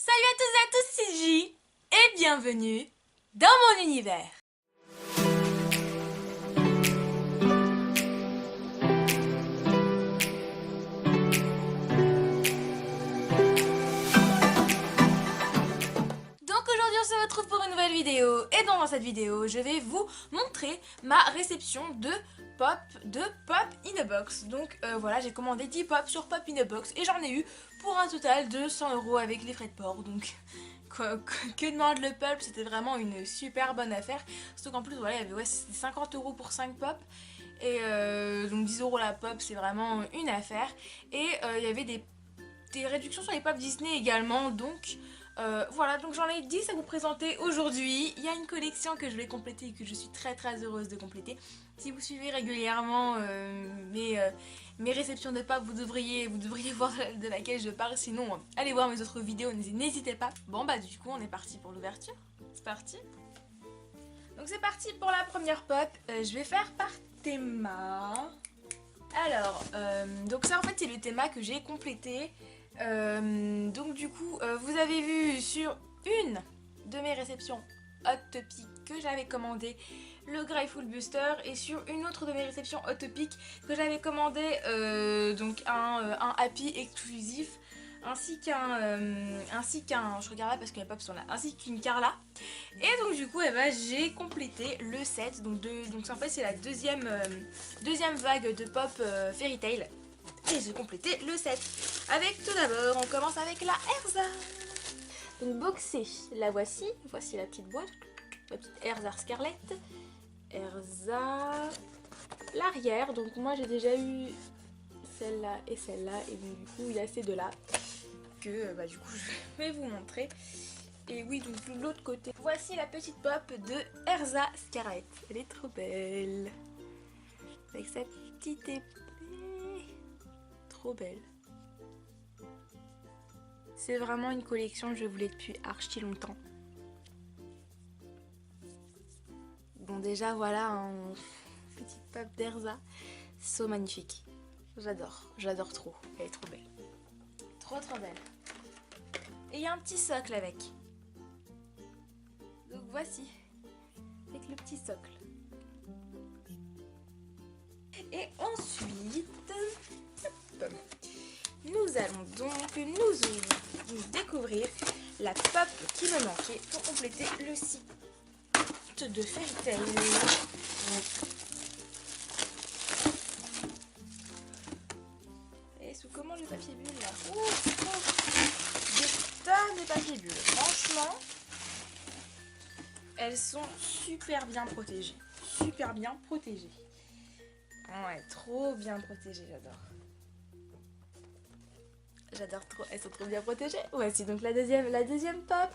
Salut à tous et à tous, c'est J et bienvenue dans mon univers. Donc aujourd'hui on se retrouve pour une nouvelle vidéo et dans cette vidéo je vais vous montrer ma réception de pop in a box. Donc voilà, j'ai commandé 10 pop sur pop in a box et j'en ai eu pour un total de 100 € avec les frais de port. Donc que demande le peuple, c'était vraiment une super bonne affaire. Surtout qu'en plus voilà, il y avait c'était 50 € pour 5 pop. Et donc 10 € la pop, c'est vraiment une affaire. Et il y avait des réductions sur les pop Disney également. Donc voilà, donc j'en ai 10 à vous présenter aujourd'hui. Il y a une collection que je vais compléter et que je suis très heureuse de compléter. Si vous suivez régulièrement mes réceptions de pop, vous devriez voir de laquelle je parle. Sinon, allez voir mes autres vidéos, n'hésitez pas. Bon bah du coup, on est parti pour l'ouverture. C'est parti. Donc c'est parti pour la première pop. Je vais faire par théma. Alors, donc ça en fait c'est le théma que j'ai complété. Donc du coup, vous avez vu sur une de mes réceptions Hot Topic que j'avais commandé le Grateful Booster et sur une autre de mes réceptions Hot Topic que j'avais commandé donc un Happy exclusif ainsi qu'un je regarde là parce que les pops sont là, ainsi qu'une Carla. Et donc du coup j'ai complété le set. Donc en fait c'est la deuxième vague de pop Fairy Tail. Et j'ai complété le set. Avec tout d'abord, on commence avec la Erza. Donc boxée, la voici. Voici la petite boîte. La petite Erza Scarlet. Erza. L'arrière. Donc moi j'ai déjà eu celle-là et celle-là. Et donc du coup il y a ces deux-là que du coup je vais vous montrer. Et oui, donc de l'autre côté, voici la petite pop de Erza Scarlet. Elle est trop belle. Avec sa petite épée. Trop belle. C'est vraiment une collection que je voulais depuis archi longtemps. Bon déjà voilà, un petite pop d'Erza. So magnifique. J'adore trop. Elle est trop belle. Trop belle. Et il y a un petit socle avec. Donc voici. Avec le petit socle. Et ensuite, nous allons donc nous découvrir la pop qui me manquait pour compléter le site de Fairy Tail. Et sous comment le papier bulle là? Des tonnes de papier bulle. Franchement, elles sont super bien protégées. Ouais, trop bien protégées, j'adore trop, elles sont trop bien protégées. Voici donc la deuxième pop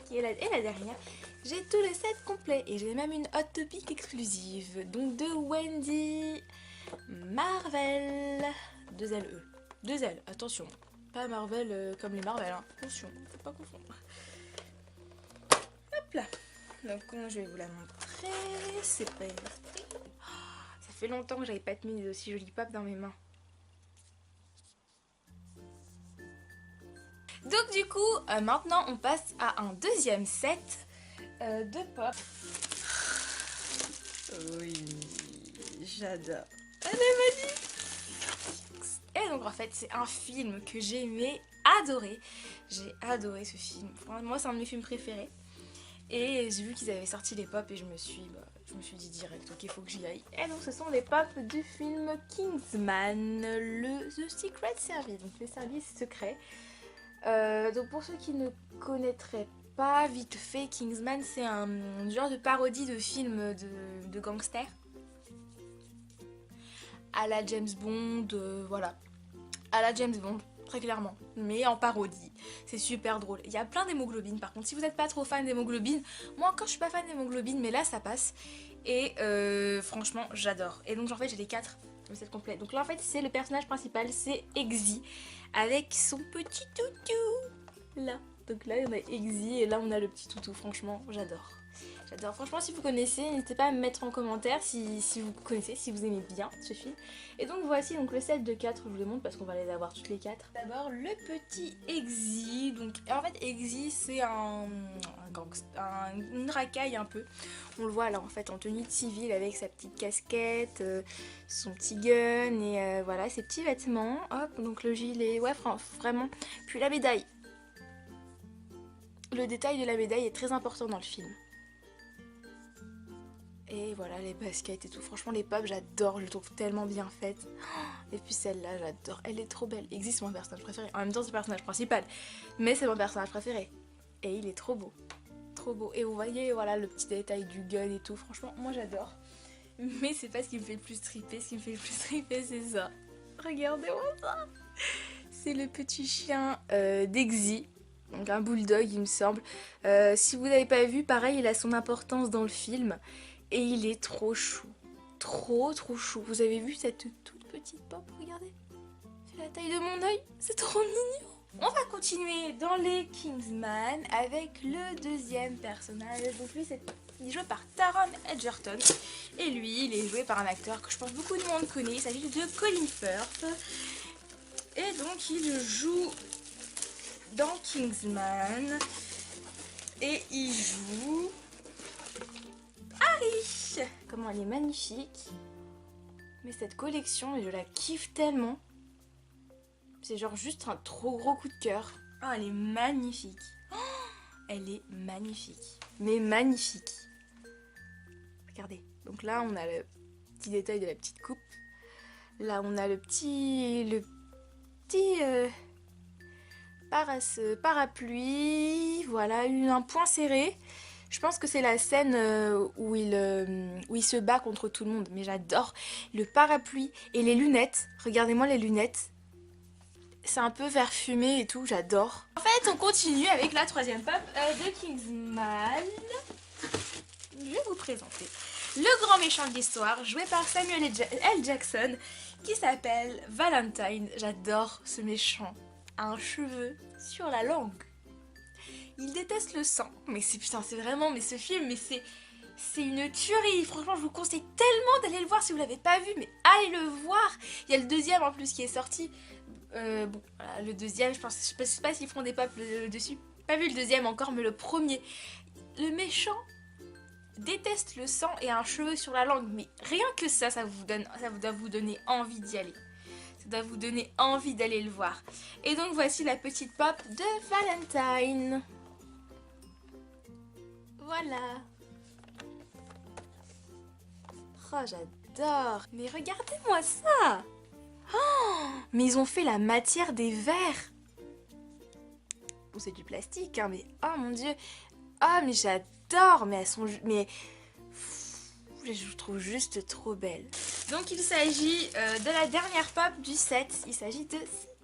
qui est la dernière. J'ai tout le set complet et j'ai même une Hot Topic exclusive. Donc de Wendy Marvel. 2LE. 2L, attention. Pas Marvel comme les Marvel, hein. Attention, faut pas confondre. Hop là. Donc je vais vous la montrer. C'est pas... Ça fait longtemps que j'avais pas mis de aussi jolies pop dans mes mains. Donc du coup, maintenant on passe à un deuxième set de pop. Oui, j'adore. Elle est magnifique. Et donc en fait c'est un film que j'ai adoré. J'ai adoré ce film. Moi c'est un de mes films préférés. Et j'ai vu qu'ils avaient sorti les pop et je me suis dit direct, ok, il faut que j'y aille. Et donc ce sont les pop du film Kingsman, The Secret Service, donc les services secrets. Donc pour ceux qui ne connaîtraient pas, vite fait, Kingsman c'est un genre de parodie de film de gangsters. À la James Bond, voilà. À la James Bond, très clairement, mais en parodie. C'est super drôle. Il y a plein d'hémoglobine par contre. Si vous n'êtes pas trop fan d'hémoglobine, moi encore je suis pas fan d'hémoglobine, mais là ça passe. Et franchement, j'adore. Et donc en fait j'ai les 4 le set complet. Donc là en fait c'est le personnage principal, c'est Eggsy avec son petit toutou. Là. Donc là on a Eggsy et là on a le petit toutou. Franchement, j'adore. J'adore. Franchement, si vous connaissez, n'hésitez pas à me mettre en commentaire si vous connaissez, si vous aimez bien ce film. Et donc voici donc le set de 4, je vous les montre parce qu'on va les avoir toutes les 4. D'abord le petit Eggsy. Donc en fait Eggsy c'est une racaille un peu. On le voit là en fait en tenue de civil avec sa petite casquette, son petit gun et voilà ses petits vêtements. Hop, donc le gilet, ouais vraiment. Puis la médaille. Le détail de la médaille est très important dans le film. Et voilà les baskets et tout. Franchement les pops j'adore, je les trouve tellement bien faites. Et puis celle-là j'adore, elle est trop belle. Existe mon personnage préféré. En même temps c'est le personnage principal. Mais c'est mon personnage préféré. Et il est trop beau. Trop beau. Et vous voyez voilà le petit détail du gun et tout. Franchement moi j'adore. Mais c'est pas ce qui me fait le plus triper. Ce qui me fait le plus triper c'est ça. Regardez-moi ça. C'est le petit chien d'Eggsy. Donc un bulldog il me semble. Si vous n'avez pas vu, pareil il a son importance dans le film. Et il est trop chou. Trop chou. Vous avez vu cette toute petite pop? Regardez. C'est la taille de mon œil. C'est trop mignon. On va continuer dans les Kingsman avec le deuxième personnage. Donc lui il est joué par Taron Egerton. Et lui il est joué par un acteur que je pense beaucoup de monde connaît. Il s'agit de Colin Firth. Et donc il joue dans Kingsman. Et il joue Harry. Comment elle est magnifique. Mais cette collection, je la kiffe tellement. C'est genre juste un trop gros coup de cœur. Oh, elle est magnifique. Oh, elle est magnifique. Mais magnifique. Regardez. Donc là, on a le petit détail de la petite coupe. Là, on a le petit parapluie. Voilà, un point serré. Je pense que c'est la scène où il se bat contre tout le monde. Mais j'adore le parapluie et les lunettes. Regardez-moi les lunettes. C'est un peu vert fumé et tout, j'adore. En fait, on continue avec la troisième pop de Kingsman. Je vais vous présenter le grand méchant de l'histoire, joué par Samuel L. Jackson, qui s'appelle Valentine. J'adore ce méchant. Un cheveu sur la langue. Il déteste le sang. Mais c'est vraiment, mais ce film, mais c'est une tuerie. Franchement, je vous conseille tellement d'aller le voir si vous l'avez pas vu, mais allez le voir. Il y a le deuxième en plus qui est sorti. Bon, voilà, le deuxième, je sais pas s'ils feront des pop dessus. Pas vu le deuxième encore, mais le premier. Le méchant déteste le sang et a un cheveu sur la langue. Mais rien que ça doit vous donner envie d'y aller. Ça doit vous donner envie d'aller le voir. Et donc voici la petite pop de Valentine. Voilà. Oh, j'adore. Mais regardez-moi ça. Oh, mais ils ont fait la matière des verres. Bon, c'est du plastique, hein, mais oh mon dieu. Oh, mais j'adore. Mais elles sont... Mais... Je vous trouve juste trop belle. Donc il s'agit de la dernière pop du set. Il s'agit de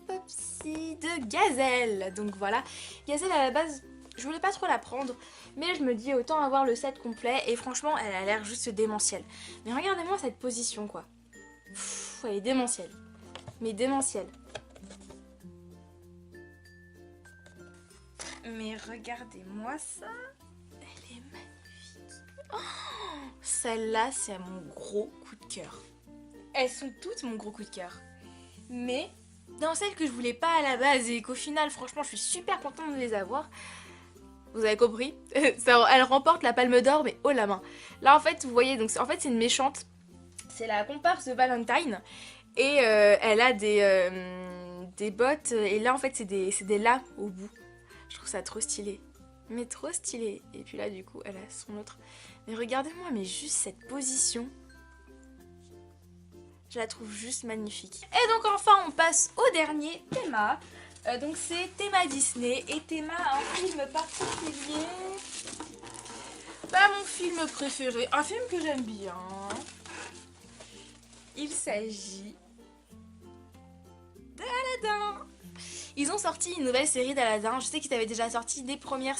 Popsy, de Gazelle. Donc voilà. Gazelle à la base... Je voulais pas trop la prendre, mais je me dis autant avoir le set complet et franchement elle a l'air juste démentielle. Mais regardez-moi cette position quoi. Pff, elle est démentielle. Mais démentielle. Mais regardez-moi ça. Elle est magnifique. Oh, celle-là c'est mon gros coup de cœur. Elles sont toutes mon gros coup de cœur. Mais dans celles que je voulais pas à la base et qu'au final franchement je suis super contente de les avoir. Vous avez compris? Elle remporte la palme d'or, mais haut la main. Là, en fait, vous voyez, donc en fait, c'est une méchante. C'est la comparse de Valentine. Et elle a des bottes. Et là, en fait, c'est des lames au bout. Je trouve ça trop stylé. Mais trop stylé. Et puis là, du coup, elle a son autre. Mais regardez-moi, mais juste cette position. Je la trouve juste magnifique. Et donc, enfin, on passe au dernier thème. Donc c'est Théma Disney et Théma un film particulier. Pas mon film préféré, un film que j'aime bien. Il s'agit d'Aladin. Ils ont sorti une nouvelle série d'Aladin. Je sais qu'ils avaient déjà sorti des premières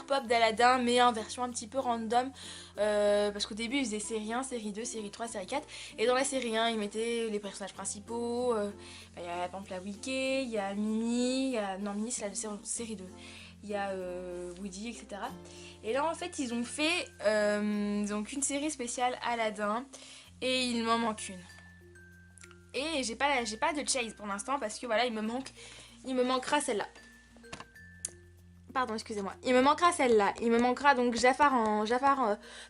pop d'Aladin, mais en version un petit peu random. Parce qu'au début, ils faisaient série 1, série 2, série 3, série 4. Et dans la série 1, ils mettaient les personnages principaux. Il y a par exemple la Wicked, il y a Minnie. Non, Minnie, c'est la série 2. il y a Woody, etc. Et là en fait ils ont fait donc une série spéciale Aladdin et il m'en manque une. Et j'ai pas de Chase pour l'instant parce que voilà il me manquera celle-là. Pardon, excusez-moi. Il me manquera celle-là. Il me manquera donc Jafar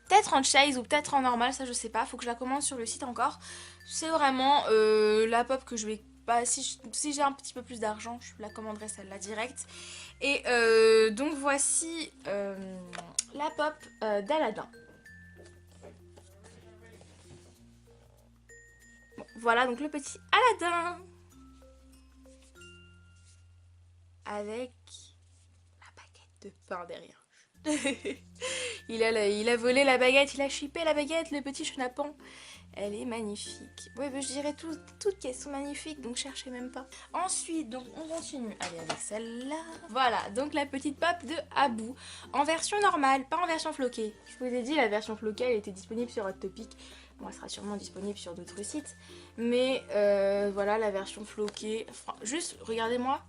peut-être en Chase ou peut-être en normal, ça je sais pas. Faut que je la commande sur le site encore. C'est vraiment la pop que je vais pas. Si j'ai un petit peu plus d'argent, je la commanderai celle-là direct. Et donc voici la pop d'Aladin. Bon, voilà donc le petit Aladin. Avec de pain derrière. il a volé la baguette, il a chippé la baguette, le petit chenapan. Elle est magnifique. Ouais, je dirais toutes qu'elles sont magnifiques, donc cherchez même pas. Ensuite, donc on continue. Allez, avec celle-là. Voilà, donc la petite pop de Abou. En version normale, pas en version floquée. Je vous ai dit, la version floquée, elle était disponible sur Hot Topic. Bon, elle sera sûrement disponible sur d'autres sites. Mais voilà, la version floquée. Enfin, juste, regardez-moi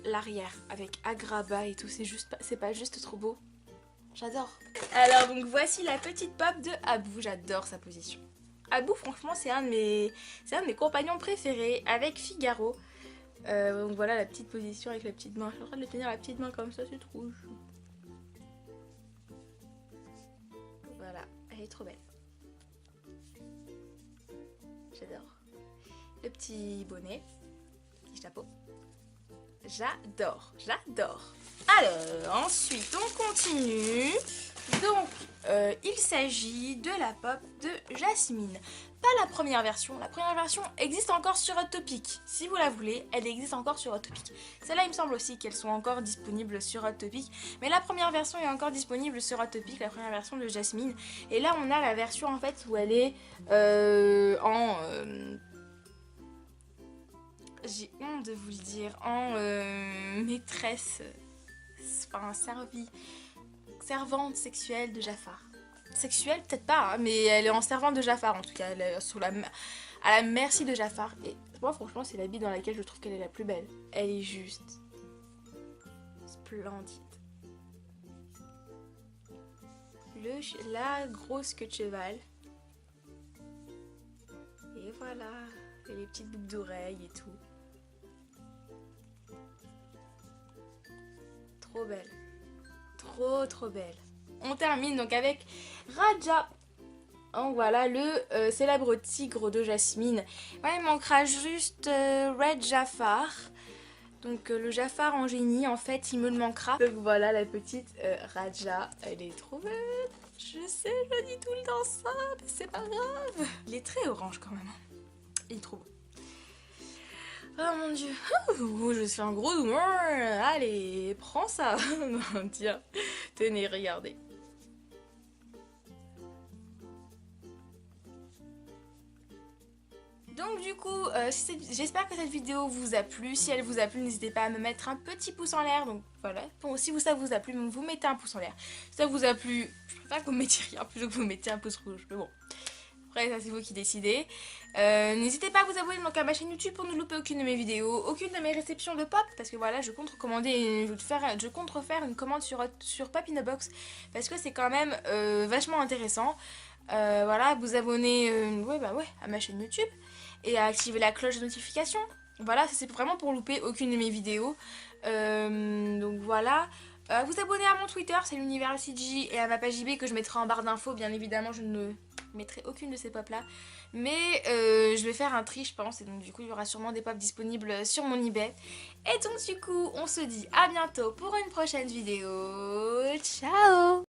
l'arrière avec Agrabah et tout, c'est pas juste trop beau. J'adore. Alors donc voici la petite pop de Abou, j'adore sa position. Abou franchement c'est un de mes compagnons préférés avec Figaro. Donc voilà la petite position avec la petite main. Je suis en train de le tenir la petite main comme ça, c'est trop chou. Voilà, elle est trop belle. J'adore. Le petit bonnet, petit chapeau. J'adore, j'adore. Alors, ensuite, on continue. Donc, il s'agit de la pop de Jasmine. Pas la première version. La première version existe encore sur Hot Topic. Si vous la voulez, elle existe encore sur Hot Topic. Celle-là, il me semble aussi qu'elles sont encore disponibles sur Hot Topic. Mais la première version est encore disponible sur Hot Topic, la première version de Jasmine. Et là, on a la version, en fait, où elle est j'ai honte de vous le dire, en maîtresse, enfin servante sexuelle de Jafar. Sexuelle peut-être pas, hein, mais elle est en servante de Jafar en tout cas, elle est à la merci de Jafar. Et moi franchement c'est l'habit dans laquelle je trouve qu'elle est la plus belle. Elle est juste splendide. La grosse queue de cheval. Et voilà, et les petites boucles d'oreilles et tout. Trop belle. Trop belle. On termine donc avec Raja. Donc voilà, le célèbre tigre de Jasmine. Ouais, il manquera juste Red Jafar. Donc le Jafar en génie, en fait, il me le manquera. Donc voilà la petite Raja. Elle est trop belle. Je sais, je dis tout le temps ça, mais c'est pas grave. Il est très orange quand même. Il est trop beau. Oh mon dieu, je suis un gros doux. Allez, prends ça. Non, tiens, tenez, regardez. Donc du coup, j'espère que cette vidéo vous a plu. Si elle vous a plu, n'hésitez pas à me mettre un petit pouce en l'air. Donc voilà, bon, si ça vous a plu, vous mettez un pouce en l'air. Si ça vous a plu, je préfère que vous mettiez rien plutôt que vous mettiez un pouce rouge. Mais bon, après ça c'est vous qui décidez. N'hésitez pas à vous abonner donc à ma chaîne YouTube pour ne louper aucune de mes vidéos, aucune de mes réceptions de pop. Parce que voilà, je compte je compte refaire une commande sur Pop in a Box. Parce que c'est quand même vachement intéressant. Voilà, vous abonner à ma chaîne YouTube. Et à activer la cloche de notification. Voilà, c'est vraiment pour louper aucune de mes vidéos. Donc voilà. Vous abonner à mon Twitter, c'est l'univers CG, et à ma page eBay que je mettrai en barre d'infos. Bien évidemment, je ne mettrai aucune de ces pops là. Mais je vais faire un tri, je pense. Et donc du coup, il y aura sûrement des pops disponibles sur mon eBay. Et donc du coup, on se dit à bientôt pour une prochaine vidéo. Ciao!